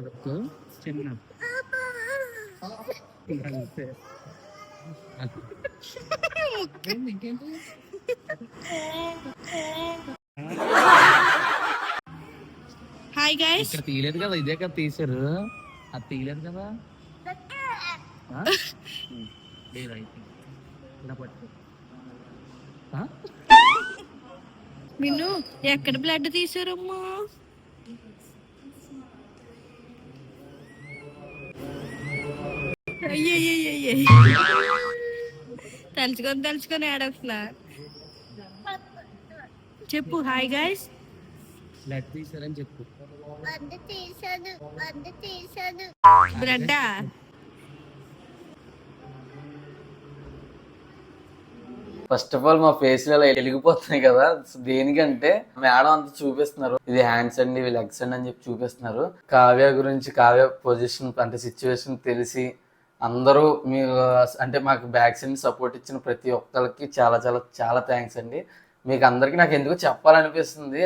అడుక్కు చిన్న అంతే. ఇంకేంటి హాయ్ గైస్, ఇక్కడ తీయలేదు కదా, ఇదే కదా తీసారు, అది తీయలేదు కదా. లేదు అయితే ఇలా పట్టు. నిన్ను ఎక్కడ బ్లడ్ తీసారమ్మా? అయ్యయ్యయ్యయ్య, తలుచుకొని ఏడొస్తున్నా. చెప్పు హాయ్ గైస్. బ్లడ్ తీసారని చెప్పు. బ్లడ్డా? ఫస్ట్ ఆఫ్ ఆల్ మా ఫేస్ లో వెలిగిపోతున్నాయి కదా, దేనికంటే మేడం అంతా చూపిస్తున్నారు, ఇది హ్యాండ్స్ అండి, ఇవి లెగ్స్ అండి అని చెప్పి చూపిస్తున్నారు. కావ్య గురించి, కావ్య పొజిషన్ అంటే సిచ్యువేషన్ తెలిసి అందరూ మీరు అంటే మాకు బ్యాక్స్ అండ్ సపోర్ట్ ఇచ్చిన ప్రతి ఒక్కరికి చాలా చాలా చాలా థ్యాంక్స్ అండి. మీకు అందరికీ నాకు ఎందుకు చెప్పాలనిపిస్తుంది.